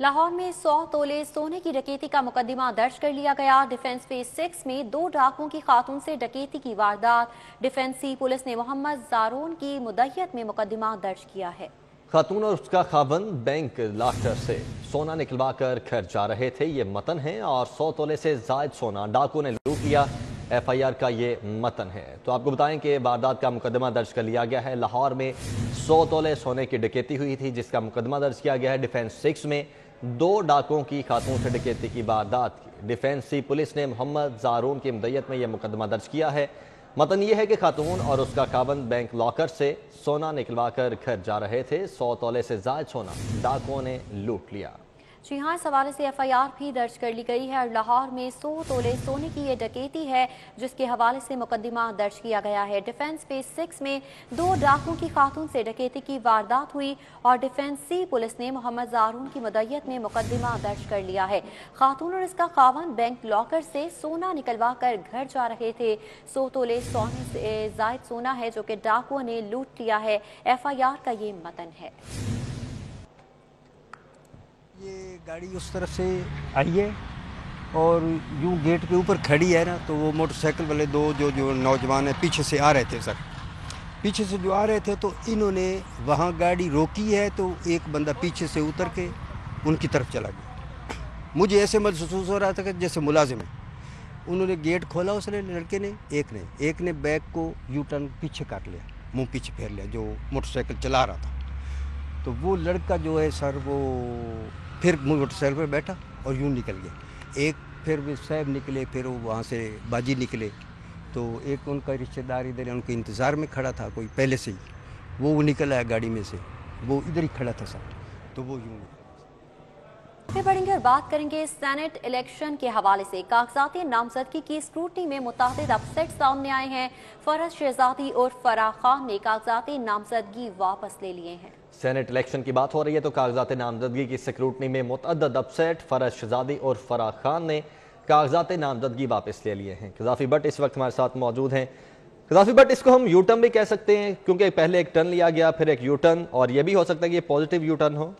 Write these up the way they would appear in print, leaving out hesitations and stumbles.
लाहौर में 100 तोले सोने की डकैती का मुकदमा दर्ज कर लिया गया। डिफेंस फेज 6 में 2 डाकुओं की खातून से डकैती की वारदात। डिफेंसी पुलिस ने मोहम्मद जारून की मुद्दत में मुकदमा दर्ज किया है। खातून और उसका खावंद बैंक लॉकर से सोना निकलवा कर घर जा रहे थे, ये मतन है, और 100 तोले से जायद सोना डाकुओं ने लूट लिया। FIR का ये मतन है। तो आपको बताएं कि वारदात का मुकदमा दर्ज कर लिया गया है। लाहौर में 100 तोले सोने की डकैती हुई थी, जिसका मुकदमा दर्ज किया गया है। डिफेंस 6 में 2 डाकुओं की खातून से डकैती की वारदात की। डिफेंसी पुलिस ने मोहम्मद जारून की मुद्दत में यह मुकदमा दर्ज किया है। मतन यह है कि खातून और उसका खावंद बैंक लॉकर से सोना निकलवा कर घर जा रहे थे। 100 तोले से जायद सोना डाकुओं ने लूट लिया। जी हाँ, इस हवाले से FIR भी दर्ज कर ली गई है और लाहौर में 100 तोले सोने की ये डकैती है, जिसके हवाले से मुकदमा दर्ज किया गया है। डिफेंस फेज 6 में 2 डाकुओं की खातून से डकैती की वारदात हुई और डिफेंसी पुलिस ने मोहम्मद जारून की मुद्दत में मुकदमा दर्ज कर लिया है। खातून और इसका खावंद बैंक लॉकर से सोना निकलवा कर घर जा रहे थे। 100 तोले सोने से जायद सोना है जो कि डाकुओं ने लूट लिया है। FIR का ये मतन है। ये गाड़ी उस तरफ से आई है और यूं गेट के ऊपर खड़ी है ना, तो वो मोटरसाइकिल वाले दो जो नौजवान है पीछे से आ रहे थे सर, पीछे से जो आ रहे थे, तो इन्होंने वहाँ गाड़ी रोकी है, तो एक बंदा पीछे से उतर के उनकी तरफ चला गया। मुझे ऐसे महसूस हो रहा था कि जैसे मुलाजिम है। उन्होंने गेट खोला, उसने लड़के ने एक ने बैग को यू टर्न पीछे काट लिया, मुँह पीछे फेर लिया, जो मोटरसाइकिल चला रहा था। तो वो लड़का जो है सर, वो फिर मोटरसाइकिल पर बैठा और यूँ निकल गया। एक फिर भी साहब निकले, फिर वो वहाँ से बाजी निकले, तो एक उनका रिश्तेदार इधर उनके इंतज़ार में खड़ा था, कोई पहले से ही, वो निकल आया गाड़ी में से, वो इधर ही खड़ा था सर, तो वो यूँ फिर बढ़ेंगे और बात करेंगे सेनेट इलेक्शन के हवाले से। कागजाती नामजदगी की स्क्रूटनी में मुतादिद अपसेट सामने आए हैं। फरज शहजादी और फराह खान ने कागजाती नामजदगी वापस ले लिए हैं। सेनेट इलेक्शन की बात हो रही है तो कागजात नामजदगी की स्क्रूटनी में मुतअद्दद अपसेट। फरज शहजादी और फराह खान ने कागजात नामजदगी वापस ले लिए हैं। कज़ाफी भट्ट इस वक्त हमारे साथ मौजूद हैं। कज़ाफी भट्ट, इसको हम यू टर्न भी कह सकते हैं, क्योंकि पहले एक टर्न लिया गया, फिर एक यू टर्न, और यह भी हो सकता है कि ये पॉजिटिव यू टर्न हो।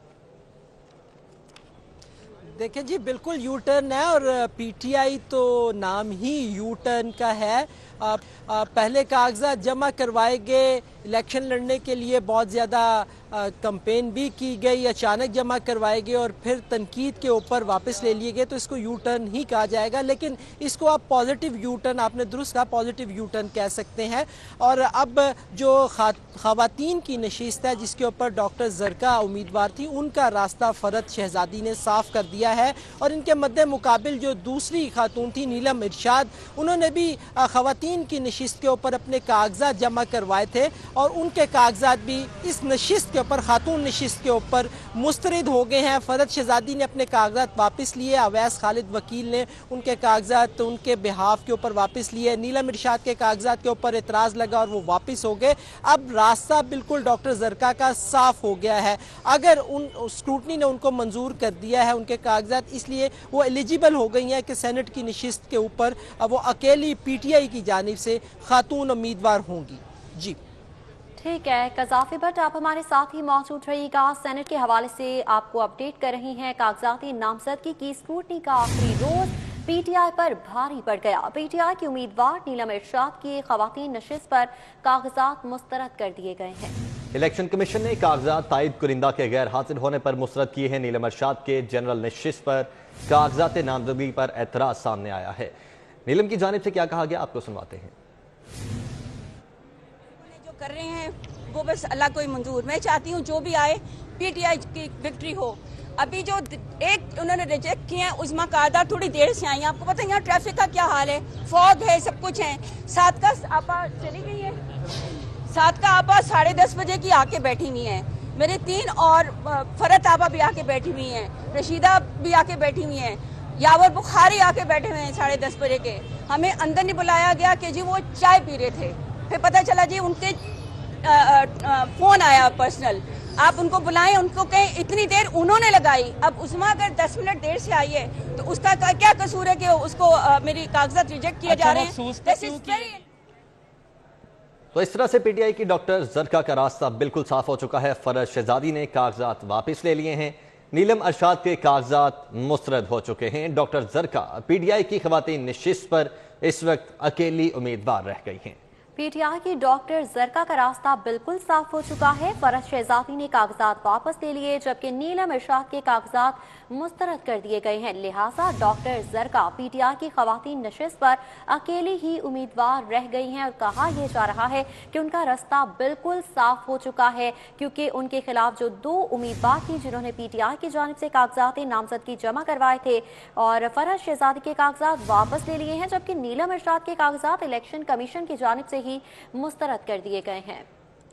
देखिए जी, बिल्कुल यू टर्न है, और PTI तो नाम ही यू टर्न का है। पहले कागजात जमा करवाए गए, इलेक्शन लड़ने के लिए बहुत ज़्यादा कंपेन भी की गई, अचानक जमा करवाए गए और फिर तनकीद के ऊपर वापस ले लिए गए, तो इसको यू टर्न ही कहा जाएगा। लेकिन इसको आप पॉजिटिव यू टर्न, आपने दुरुस्त कहा, पॉजिटिव यू टर्न कह सकते हैं। और अब जो खवातीन की नशिस्त है जिसके ऊपर डॉक्टर जरका उम्मीदवार थी, उनका रास्ता फरज शहजादी ने साफ कर दिया है। और इनके मद्दे मुकाबिल जो दूसरी खातून थी नीलम इरशाद, उन्होंने भी खवातीन की नशिस्त के ऊपर अपने कागजात जमा करवाए थे और उनके कागजात भी इस नशिस्त के ऊपर, खातून नशिस्त के ऊपर मुस्तरद हो गए हैं। फरज शहजादी ने अपने कागजात वापस लिए, अवैस खालिद वकील ने उनके कागजात उनके बिहाफ के ऊपर वापस लिए, नीलम इरशाद के कागजात के ऊपर एतराज़ लगा और वो वापस हो गए। अब रास्ता बिल्कुल डॉक्टर जरका का साफ हो गया है। अगर उन स्क्रूटनी ने उनको मंजूर कर दिया है उनके कागजात, इसलिए वो एलिजिबल हो गई हैं कि सेनेट की नशिस्त के ऊपर वो अकेली PTI की जानिब से खातून उम्मीदवार होंगी। जी ठीक है कज़ाफी भट्ट, आप हमारे साथ ही मौजूद रहिएगा। सेनेट के हवाले से आपको अपडेट कर रही हैं। कागजाती नामजदगी की स्क्रूटनी का आखिरी रोज PTI पर भारी पड़ गया। PTI की उम्मीदवार नीलम इरशाद की खवातीन नशिस्त पर कागजात मुस्तरद कर दिए गए हैं। इलेक्शन कमीशन ने कागजात तायद कुरिंदा के गैर हाजिर होने पर मुस्तरद किए हैं। नीलम इरशाद के जनरल नशिस्त पर कागजात नामजदगी पर एतराज सामने आया है। नीलम की जानिब से क्या कहा गया, आपको सुनवाते हैं। कर रहे हैं वो बस अल्लाह को ही मंजूर। मैं चाहती हूँ जो भी आए PTI की विक्ट्री हो। अभी जो एक उन्होंने रिजेक्ट किए हैं, उस्मा कादा थोड़ी देर से आई हैं। आपको पता है यहाँ ट्रैफिक का क्या हाल है, फॉग है, सब कुछ है। सात का आपा चली गई है, सात का आपा 10:30 बजे की आके बैठी हुई है। मेरे 3 और फरत आपा भी आके बैठी हुई हैं, रशीदा भी आके बैठी हुई हैं, यावर बुखारी आके बैठे हुए हैं 10:30 बजे के। हमें अंदर नहीं बुलाया गया कि जी वो चाय पी रहे थे, फिर पता चला जी उनके फोन आया पर्सनल। आप उनको बुलाएं, उनको कहें, इतनी देर उन्होंने लगाई। अब उसमें अगर 10 मिनट देर से आई है तो उसका क्या कसूर है कि उसको मेरी कागजात रिजेक्ट किए जा रहे हैं। तो इस तरह से PTI की डॉक्टर जरका का रास्ता बिल्कुल साफ हो चुका है। फरज शहजादी ने कागजात वापस ले लिए हैं। नीलम अरशाद के कागजात मुस्तरद हो चुके हैं। डॉक्टर जरका पीटीआई की खवातीन नशिस्त पर इस वक्त अकेली उम्मीदवार रह गई हैं। पीटीआई की डॉक्टर जरका का रास्ता बिल्कुल साफ हो चुका है। फरज शहजादी ने कागजात वापस ले लिए, जबकि नीलम अरशाद के कागजात मुस्तरद कर दिए गए हैं। लिहाजा डॉक्टर जरका पीटीआई की खवातीन नशिस्त पर अकेली ही उम्मीदवार रह गई हैं और कहा यह जा रहा है कि उनका रास्ता बिल्कुल साफ हो चुका है, क्योंकि उनके खिलाफ जो 2 उम्मीदवार थी जिन्होंने पीटीआई की जानिब से कागजात नामजदगी जमा करवाए थे और फरज शहजादी के कागजात वापस ले लिए हैं, जबकि नीलम अरशाद के कागजात इलेक्शन कमीशन की जानिब से ही मुस्तरद कर दिए गए हैं।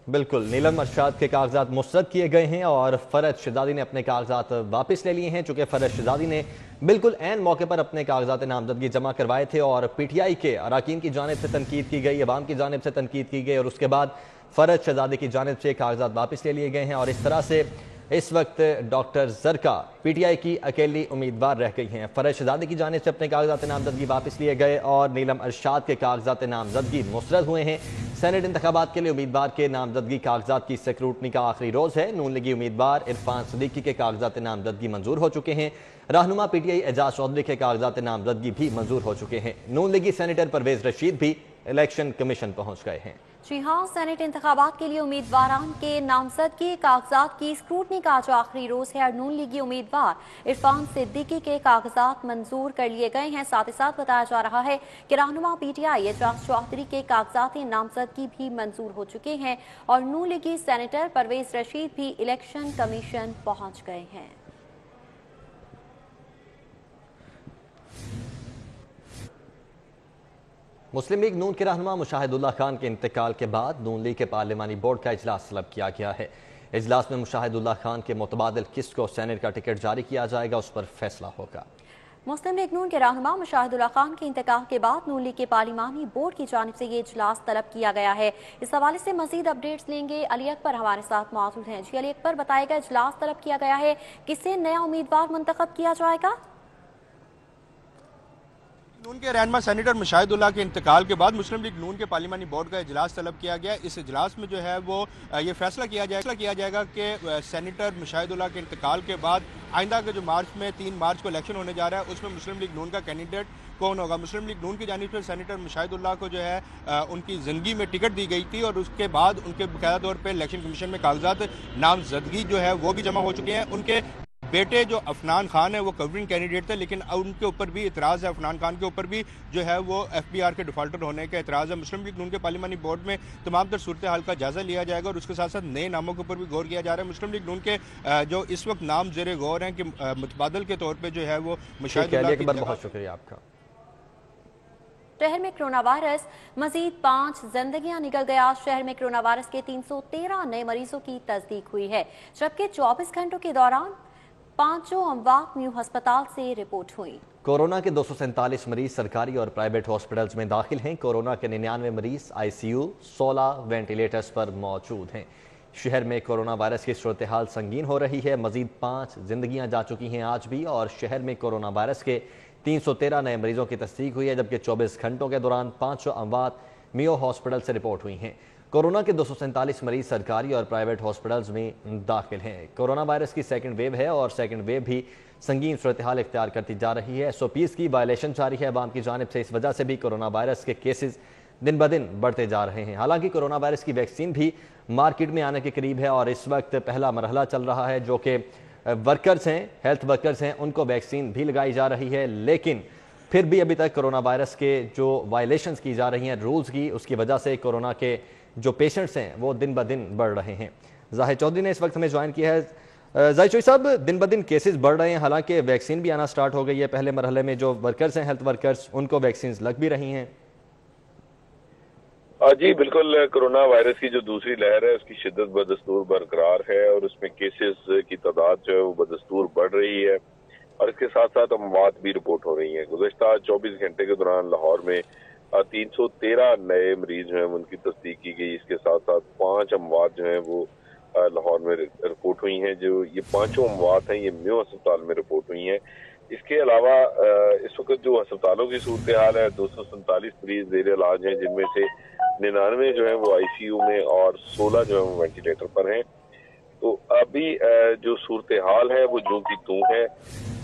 बिल्कुल, नीलम अरशाद के कागजात मुस्तरद किए गए हैं और फरज शहजादी ने अपने कागजात वापस ले लिए हैं, चूंकि फरज शहजादी ने बिल्कुल ऐन मौके पर अपने कागजात नामजदगी जमा करवाए थे और पीटीआई के अराकीन की जानिब से तनकीद की गई, अवाम की जानिब से तनकीद की गई और उसके बाद फरज शहजादी की जानिब से कागजात वापस ले लिए गए हैं। और इस तरह से इस वक्त डॉक्टर जरका पीटीआई की अकेली उम्मीदवार रह गई हैं। फरज शहजादी की जानिब से अपने कागजात नामजदगी वापस लिए गए और नीलम अरशाद के कागजात नामजदगी मुस्तरद हुए हैं। सेनेट इंतखाबात के लिए उम्मीदवार के नामजदगी कागजात की स्क्रूटनी का आखिरी रोज है। नून लीगी उम्मीदवार इरफान सदीकी के कागजात नामजदगी मंजूर हो चुके हैं। रहनुमा पीटीआई एजाज चौधरी के कागजात नामजदगी भी मंजूर हो चुके हैं। नून लीगी सेनेटर परवेज रशीद भी इलेक्शन कमीशन पहुंच गए हैं। जी हाँ, सेनेट इंतखाबात के लिए उम्मीदवारान के नामजदगी कागजात की स्क्रूटनी का जो आखिरी रोज है और नून लीगी उम्मीदवार इरफान सिद्दीकी के कागजात मंजूर कर लिए गए हैं। साथ ही साथ बताया जा रहा है कि रहनुमा पीटीआई एजाज चौधरी के कागजात नामजदगी भी मंजूर हो चुके हैं और नून लीगी सेनेटर परवेज रशीद भी इलेक्शन कमीशन पहुंच गए हैं। मुस्लिम लीग नून के रहनुमा मुशाहिदुल्लाह खान के इंतकाल के बाद नून लीग के पार्लिमानी बोर्ड का इजलास तलब किया गया है। इजलास में मुशाहिदुल्लाह खान के मुतबादिल किसको सेनेट का टिकट जारी किया जाएगा, उस पर फैसला होगा। मुस्लिम लीग नून के रहनुमा मुशाहिदुल्लाह खान के इंतकाल के बाद नून लीग के पार्लिमानी बोर्ड की जानिब से ये इजलास तलब किया गया है। इस हवाले से मजीद अपडेट्स लेंगे। अली अकबर हमारे साथ मौजूद हैं। जी अली अकबर, बताएगा इजलास तलब किया गया है, किसे नया उम्मीदवार मुंतखब किया जाएगा? नून के रहनुमा सेनेटर मुशाहिदुल्लाह के इंतकाल के बाद मुस्लिम लीग नून के पार्लिमानी बोर्ड का इजलास तलब किया गया। इस इजलास में जो है वो ये फैसला किया जाएगा कि सेनेटर मुशाहिदुल्लाह के इंतकाल के बाद आइंदा के जो मार्च में 3 मार्च को इलेक्शन होने जा रहा है उसमें मुस्लिम लीग नून का कैंडिडेट कौन होगा। मुस्लिम लीग नून की जानिब से सेनेटर मुशाहिदुल्लाह को जो है उनकी ज़िंदगी में टिकट दी गई थी और उसके बाद उनके बाकायदा तौर पर इलेक्शन कमीशन में कागजात नामजदगी जो है वो भी जमा हो चुके हैं। उनके बेटे जो अफनान खान है वो कवरिंग कैंडिडेट थे, लेकिन उनके ऊपर भी इतराज़ है, अफनान खान के ऊपर भी जो है वो FBR के डिफॉल्टर होने का इतराज़ है। मुस्लिम लीग नून के पार्लिमानी बोर्ड में तमाम तर सूरत हाल का जायजा लिया जाएगा और उसके साथ साथ नए नामों के ऊपर भी गौर किया जा रहा है। मुस्लिम लीग नून के जो इस वक्त नाम ज़ेरे गौर हैं कि मुतबादल के तौर पर जो है वो मुशाहिदुल्लाह की। बहुत शुक्रिया आपका। शहर में कोरोना वायरस मजीद 5 जिंदगियां निकल गया। शहर में कोरोना वायरस के 313 नए मरीजों की तस्दीक हुई है, जबकि 24 घंटों के दौरान 5 अमवात न्यू अस्पताल से रिपोर्ट हुई। कोरोना के 247 मरीज सरकारी और प्राइवेट हॉस्पिटल्स में दाखिल हैं। कोरोना के 99 मरीज ICU, 16 वेंटिलेटर्स पर मौजूद हैं। शहर में कोरोना वायरस की सूरत हाल संगीन हो रही है। मजीद 5 जिंदगियां जा चुकी हैं आज भी और शहर में कोरोना वायरस के 313 नए मरीजों की तस्दीक हुई है, जबकि 24 घंटों के दौरान 5 अमवात मियो हॉस्पिटल से रिपोर्ट हुई हैं। कोरोना के 247 मरीज सरकारी और प्राइवेट हॉस्पिटल्स में दाखिल हैं। कोरोना वायरस की सेकंड वेव है और सेकंड वेव भी संगीन सूरत हाल इख्तियार करती जा रही है। SOPs की वायलेशन जारी है अवाम की जानिब से। इस वजह से भी कोरोना वायरस के केसेस दिन ब दिन बढ़ते जा रहे हैं। हालांकि कोरोना वायरस की वैक्सीन भी मार्केट में आने के करीब है और इस वक्त पहला मरहला चल रहा है, जो कि वर्कर्स हैं, हेल्थ वर्कर्स हैं, उनको वैक्सीन भी लगाई जा रही है। लेकिन फिर भी अभी तक कोरोना वायरस के जो वायलेशंस की जा रही हैं रूल्स की, उसकी वजह से कोरोना के जो पेशेंट्स हैं वो दिन ब दिन बढ़ रहे हैं। जाहिद चौधरी ने इस वक्त हमें ज्वाइन किया है। जाहिद चौधरी साहब, दिन ब दिन केसेस बढ़ रहे हैं, हालांकि वैक्सीन भी आना स्टार्ट हो गई है। पहले मरहले में जो वर्कर्स हैं, हेल्थ वर्कर्स, उनको वैक्सीन लग भी रही हैं। जी बिल्कुल, कोरोना वायरस की जो दूसरी लहर है उसकी शिद्दत बदस्तूर बरकरार है और उसमें केसेस की तादाद जो है वो बदस्तूर बढ़ रही है और इसके साथ साथ अमवात भी रिपोर्ट हो रही है। गुज़श्ता 24 घंटे के दौरान लाहौर में 313 नए मरीज जो हैं उनकी तस्दीक की गई। इसके साथ साथ 5 अमवात जो हैं वो लाहौर में रिपोर्ट हुई हैं। जो ये 5 अमवात हैं ये मियो अस्पताल में रिपोर्ट हुई हैं। इसके अलावा इस वक्त जो अस्पतालों की सूरत हाल है, 247 मरीज ज़ेर इलाज हैं, जिनमें से 99 जो है वो ICU में और 16 जो है वो वेंटिलेटर पर हैं। तो अभी जो सूरत हाल है वो जो की तू है,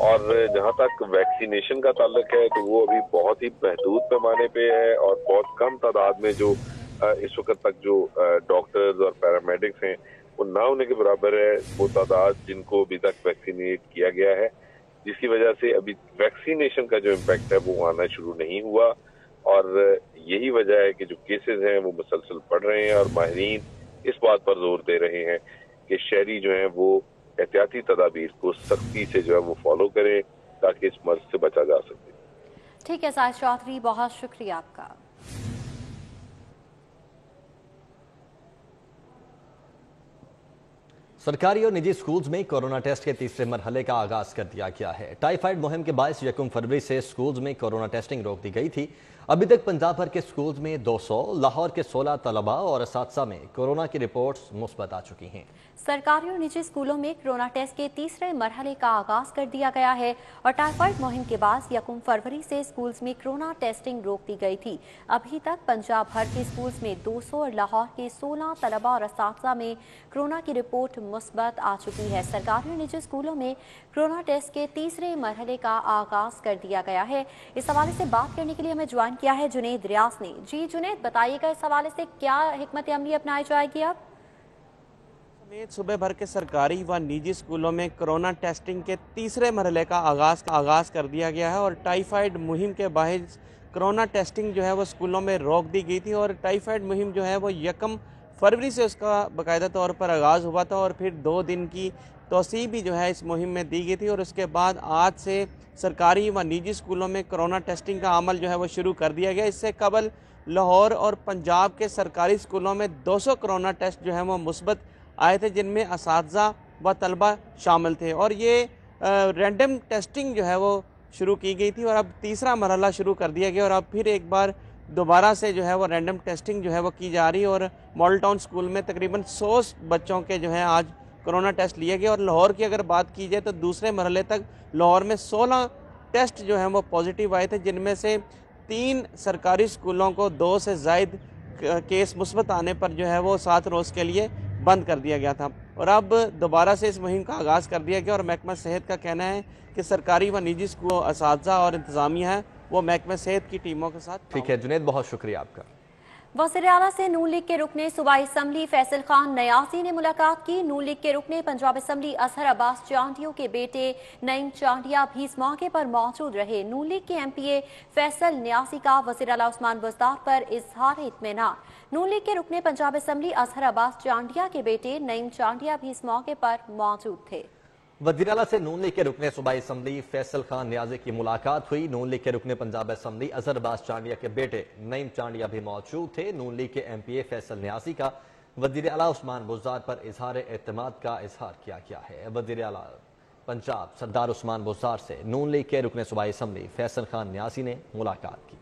और जहां तक वैक्सीनेशन का ताल्लुक है तो वो अभी बहुत ही महदूद पैमाने पे है, और बहुत कम तादाद में जो इस वक्त तक जो डॉक्टर्स और पैरामेडिक्स हैं वो ना होने के बराबर है वो तादाद जिनको अभी तक वैक्सीनेट किया गया है, जिसकी वजह से अभी वैक्सीनेशन का जो इम्पैक्ट है वो आना शुरू नहीं हुआ। और यही वजह है कि जो केसेस हैं वो मुसलसल बढ़ रहे हैं, और माहिरीन इस बात पर जोर दे रहे हैं कि शहरी जो हैं वो एहतियाती तदाबीर को सख्ती से जो है वो फॉलो करें ताकि इस मर्ज से बचा जा सके। ठीक है साहिद चौधरी, बहुत शुक्रिया आपका। सरकारी और निजी स्कूल्स में कोरोना टेस्ट के तीसरे मरहले का आगाज कर दिया गया है। टाइफाइड मुहिम के बायस 1 फरवरी से स्कूल्स में कोरोना टेस्टिंग रोक दी गई थी। अभी तक पंजाब भर के स्कूल्स में 200, लाहौर के 16 तलबा और असातिज़ा में कोरोना की रिपोर्ट्स मुस्बत आ चुकी हैं। सरकारी और निजी स्कूलों में कोरोना टेस्ट के तीसरे मरहले का आगाज कर दिया गया है और टाइफाइड मुहिम के बाद 1 फरवरी से स्कूल्स में कोरोना टेस्टिंग रोक दी गई थी। अभी तक पंजाब भर के स्कूल्स में 200 और लाहौर के 16 तलबा और असातिज़ा में कोरोना की रिपोर्ट मुस्बत आ चुकी है। सरकारी और निजी स्कूलों में कोरोना टेस्ट के तीसरे मरहले का आगाज कर दिया गया है। इस हवाले से बात करने के लिए हमें ज्वाइन किया है जुनेद रियाज ने। जी जुनेद, बताइएगा इस हवाले से क्या हिकमत अमली अपनाई जाएगी अब? समेत सुबह भर के सरकारी व निजी स्कूलों में कोरोना टेस्टिंग के तीसरे मरहले का आगाज कर दिया गया है और टाइफाइड मुहिम के बाहिर कोरोना टेस्टिंग जो है वो स्कूलों में रोक दी गई थी और टाइफाइड मुहिम जो है वो 1 फरवरी से उसका बाकायदा तौर पर आगाज़ हुआ था और फिर 2 दिन की तोसी भी जो है इस मुहिम में दी गई थी और उसके बाद आज से सरकारी व निजी स्कूलों में कोरोना टेस्टिंग का अमल जो है वो शुरू कर दिया गया। इससे कबल लाहौर और पंजाब के सरकारी स्कूलों में 200 कोरोना टेस्ट जो है वो मुस्बत आए थे, जिनमें असातिज़ा व तलबा शामिल थे और ये रैंडम टेस्टिंग जो है वो शुरू की गई थी और अब तीसरा मरहला शुरू कर दिया गया और अब फिर एक बार दोबारा से जो है वो रैंडम टेस्टिंग जो है वो की जा रही है और मॉडल टाउन स्कूल में तकरीबन 100 बच्चों के जो है आज कोरोना टेस्ट लिए गए और लाहौर की अगर बात की जाए तो दूसरे मरहले तक लाहौर में 16 टेस्ट जो हैं वो पॉजिटिव आए थे, जिनमें से 3 सरकारी स्कूलों को 2 से ज़ायद केस मुस्बत आने पर जो है वो 7 रोज़ के लिए बंद कर दिया गया था और अब दोबारा से इस मुहिम का आगाज़ कर दिया गया और महकमा सेहत का कहना है कि सरकारी व निजी स्कूल असातिज़ा और इंतज़ामिया है वो महकमा सेहत की टीमों के साथ। ठीक है जुनेद, बहुत शुक्रिया आपका। वज़ीर आला से नून लीग के रुकने सूबाई असम्बली फैसल खान नयासी ने मुलाकात की। नून लीग के रुकने पंजाब असम्बली अजहर अब्बास चांडियों के बेटे नईम चांडिया भी इस मौके पर मौजूद रहे। नून लीग के MPA फैसल न्यासी का वज़ीर आला उस्मान बुज़दार पर इज़हार इत्मीनान। नून लीग के रुकने पंजाब असम्बली अजहर अब्बास चांडिया के बेटे नईम चांडिया भी इस मौके पर मौजूद थे। वज़ीर आला से नून लीग के रुकने सूबाई असम्बली फैसल खान न्याजी की मुलाकात हुई। नून लीग के रुकने पंजाब असम्बली अजहर अब्बास चांडिया के बेटे नईम चांडिया भी मौजूद थे। नून लीग के MPA फैसल न्याजी का वज़ीर आला उस्मान बुज़दार पर इजहार एतमाद का इजहार किया गया है। वज़ीर आला पंजाब सरदार उस्मान बुज़दार से नून लीग के रुकने सूबाई असम्बली फैसल खान न्यासी ने मुलाकात की।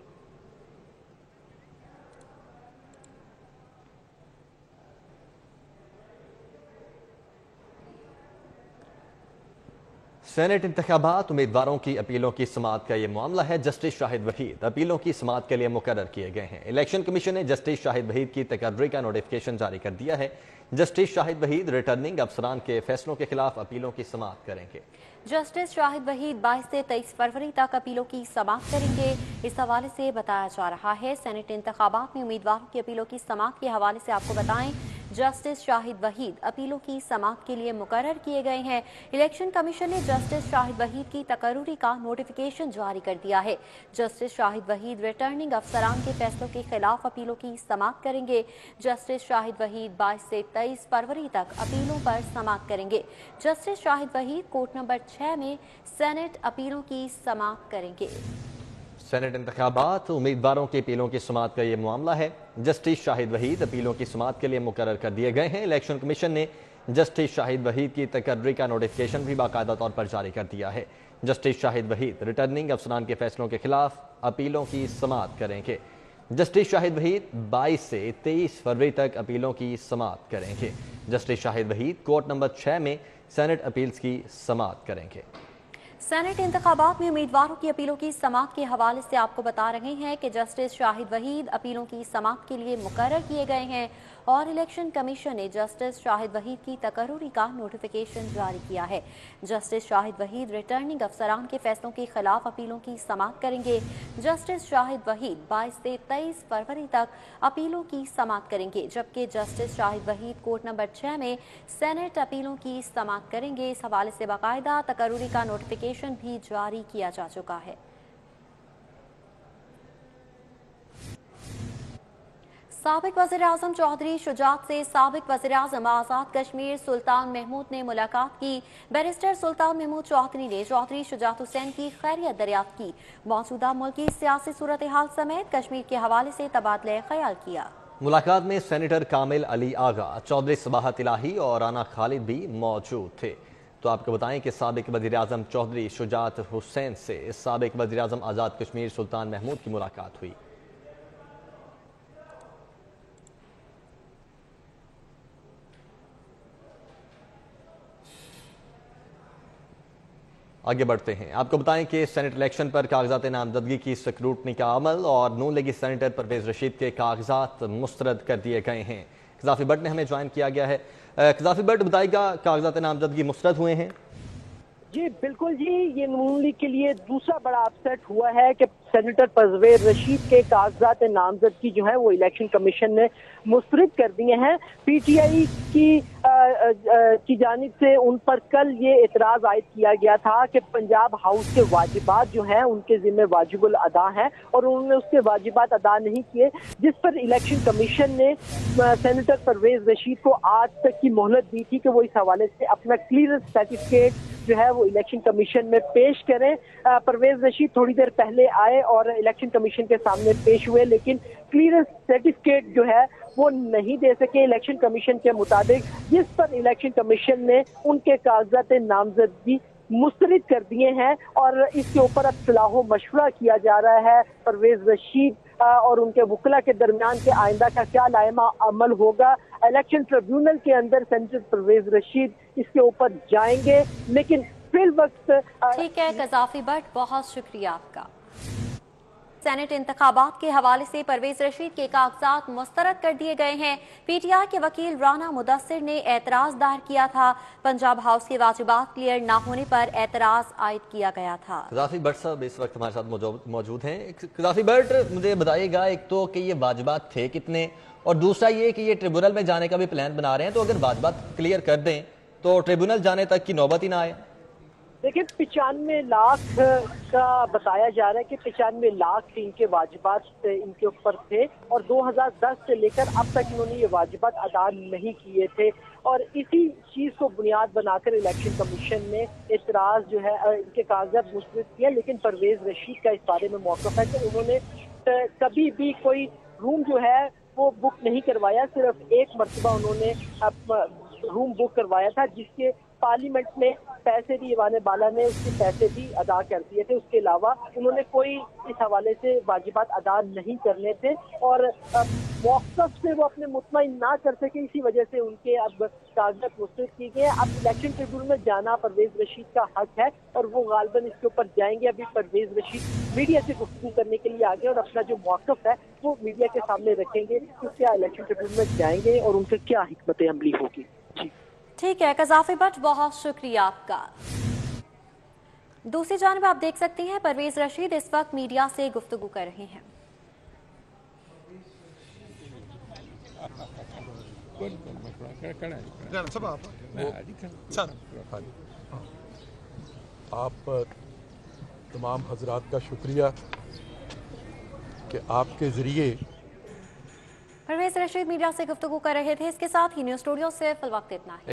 सेनेट इंतखाबात उम्मीदवारों की अपीलों की समाअत का ये मामला है। जस्टिस शाहिद वहीद अपीलों की समाअत के लिए मुकर्रर किए गए हैं। इलेक्शन कमीशन ने जस्टिस शाहिद वहीद की तकर्री का नोटिफिकेशन जारी कर दिया है। जस्टिस शाहिद वहीद रिटर्निंग अफसरान के फैसलों के खिलाफ अपीलों की समाअत करेंगे। जस्टिस शाहिद वहीद 22 से 23 फरवरी तक अपीलों की समाअत करेंगे। इस हवाले से बताया जा रहा है सेनेट इंतखाबात में उम्मीदवारों की अपीलों की समाअत के हवाले से आपको बताएं, जस्टिस शाहिद वहीद अपीलों की समाअत के लिए मुकर्रर किए गए हैं। इलेक्शन कमीशन ने जस्टिस शाहिद वहीद की तकर्री का नोटिफिकेशन जारी कर दिया है। जस्टिस शाहिद वहीद रिटर्निंग अफसरान के फैसलों के खिलाफ अपीलों की समाअत करेंगे। जस्टिस शाहिद वहीद 22 से 23 फरवरी तक अपीलों पर समाअत करेंगे। Justice Shahid Waheed court number 6 में सेनेट अपीलों की समाअत करेंगे। सेनेट इंतखाबात उम्मीदवारों की अपीलों की समाअत का ये मामला है। जस्टिस शाहिद वहीद अपीलों की समाअत के लिए मुकर्रर कर दिए गए हैं। इलेक्शन कमीशन ने जस्टिस शाहिद वहीद की तकर्री का नोटिफिकेशन भी बाकायदा तौर पर जारी कर दिया है। जस्टिस शाहिद वहीद रिटर्निंग अफसरान के फैसलों के खिलाफ अपीलों की समाअत करेंगे। जस्टिस शाहिद वहीद 22 से 23 फरवरी तक अपीलों की समाअत करेंगे। Justice Shahid Waheed court number 6 में सेनेट अपील्स की समाअत करेंगे। सेनेट इंतखाबात में उम्मीदवारों की अपीलों की समाअत के हवाले से आपको बता रहे हैं कि जस्टिस शाहिद वहीद अपीलों की समाअत के लिए मुकर्रर किए गए हैं और इलेक्शन कमीशन ने जस्टिस शाहिद वहीद की तकर्रुरी का नोटिफिकेशन जारी किया है। जस्टिस शाहिद वहीद रिटर्निंग अफसरान के फैसलों के खिलाफ अपीलों की समाअत करेंगे। जस्टिस शाहिद वहीद 22 से 23 फरवरी तक अपीलों की समाअत करेंगे, जबकि justice Shahid Waheed court number 6 में सेनेट अपीलों की समाअत करेंगे। इस हवाले से बाकायदा तकर्रुरी का नोटिफिकेशन भी जारी किया जा चुका है। साबिक वज़ीर-ए-आज़म चौधरी शुजात से साबिक वज़ीर-ए-आज़म आज़ाद कश्मीर सुल्तान महमूद ने मुलाकात की। बैरिस्टर सुल्तान महमूद चौधरी ने चौधरी शुजात हुसैन की खैरियत दरियाफ्त की। मौजूदा मुल्की सियासी सूरत हाल समेत कश्मीर के हवाले से तबादला ख्याल किया। मुलाकात में सेनेटर कामिल अली आगा, चौधरी सबाहत इलाही और राना खालिद भी मौजूद थे। तो आपको बताएं कि साबिक वज़ीर-ए-आज़म चौधरी शुजात हुसैन से साबिक वज़ीर-ए-आज़म आज़ाद कश्मीर सुल्तान महमूद की मुलाकात हुई। आगे बढ़ते हैं। आपको बताएं कि सेनेट इलेक्शन पर कागजात नामजदगी की स्क्रूटनी का अमल और नून लीगी सेनेटर परवेज रशीद के कागजात मुस्तरद कर दिए गए हैं। कज़ाफी भट्ट ने हमें ज्वाइन किया गया है। कज़ाफी भट्ट बताएगा, कागजात नामजदगी मुस्तरद हुए हैं? जी बिल्कुल जी, ये नून लीग के लिए दूसरा बड़ा अपसेट हुआ है कि सेनेटर परवेज रशीद के कागजात नामजदगी जो है वो इलेक्शन कमीशन ने मुस्तरद कर दिए हैं। पीटीआई की जानिब से उन पर कल ये एतराज आयद किया गया था कि पंजाब हाउस के वाजिबात जो हैं उनके जिम्मे वाजिबुल अदा हैं और उन्होंने उसके वाजिबात अदा नहीं किए, जिस पर इलेक्शन कमीशन ने सेनेटर परवेज रशीद को आज तक की मोहलत दी थी कि वो इस हवाले से अपना क्लियरेंस सर्टिफिकेट जो है वो इलेक्शन कमीशन में पेश करें। परवेज रशीद थोड़ी देर पहले आए और इलेक्शन कमीशन के सामने पेश हुए, लेकिन क्लियरेंस सर्टिफिकेट जो है वो नहीं दे सके इलेक्शन कमीशन के मुताबिक, जिस पर इलेक्शन कमीशन ने उनके कागजात नामजदगी मुस्तरद कर दिए हैं और इसके ऊपर अब सलाह मशवरा किया जा रहा है। परवेज रशीद और उनके वकला के दरमियान के आइंदा का क्या लाइमा अमल होगा। इलेक्शन ट्रिब्यूनल के अंदर सेनेटर परवेज रशीद इसके ऊपर जाएंगे, लेकिन फिल वक्त ठीक है कज़ाफी भट्ट, बहुत शुक्रिया आपका। सेनेट इंतखाबात के हवाले से परवेज रशीद के कागजात मुस्तरद कर दिए गए हैं। पीटीआई के वकील राना मुदस्सिर ने एतराज दायर किया था। पंजाब हाउस के वाजिबात क्लियर न होने पर एतराज आयद किया गया था। कज़ाफी भट्ट साहब इस वक्त हमारे साथ मौजूद हैं। कज़ाफी भट्ट, मुझे बताइएगा, एक तो कि ये वाजिबात थे कितने, और दूसरा ये कि ये ट्रिब्यूनल में जाने का भी प्लान बना रहे हैं, तो अगर वाजिबात क्लियर कर दें तो ट्रिब्यूनल जाने तक की नौबत ही ना आए। देखिए 95 लाख का बताया जा रहा है कि 95 लाख इनके वाजिबात इनके ऊपर थे और 2010 से लेकर अब तक इन्होंने ये वाजिबात अदा नहीं किए थे और इसी चीज को बुनियाद बनाकर इलेक्शन कमीशन ने इतराज जो है इनके कागजात मुस्तरद किया। लेकिन परवेज रशीद का इस बारे में मौक़िफ़ है कि उन्होंने कभी भी कोई रूम जो है वो बुक नहीं करवाया, सिर्फ एक मरतबा उन्होंने रूम बुक करवाया था, जिसके पार्लियामेंट में पैसे भी ईवान बाला ने उसके पैसे भी अदा कर दिए थे। उसके अलावा उन्होंने कोई इस हवाले से वाजिबात अदा नहीं करने थे और मौक़िफ़ से वो अपने मुतमईन ना कर सके, इसी वजह से उनके अब कागजात मुस्तरद किए गए। अब इलेक्शन ट्रिब्यूनल में जाना परवेज रशीद का हक है और वो गालिबन इसके ऊपर जाएंगे। अभी परवेज रशीद मीडिया से गुफ्तगू करने के लिए आगे और अपना जो मौक़िफ़ है वो मीडिया के सामने रखेंगे कि क्या इलेक्शन ट्रिब्यूनल में जाएंगे और उनकी क्या हिकमत अमली होगी। जी ठीक है कज़ाफी भट्ट, बहुत शुक्रिया आपका। दूसरी जानिब आप देख सकते हैं परवेज रशीद इस वक्त मीडिया से गुफ्तगू कर रहे हैं। आप तमाम हजरात का शुक्रिया कि आपके ज़रिए परवेज रशीद मीडिया से गुफ्तगू कर रहे थे। इसके साथ ही न्यूज़ स्टूडियो से फिल वक्त इतना है।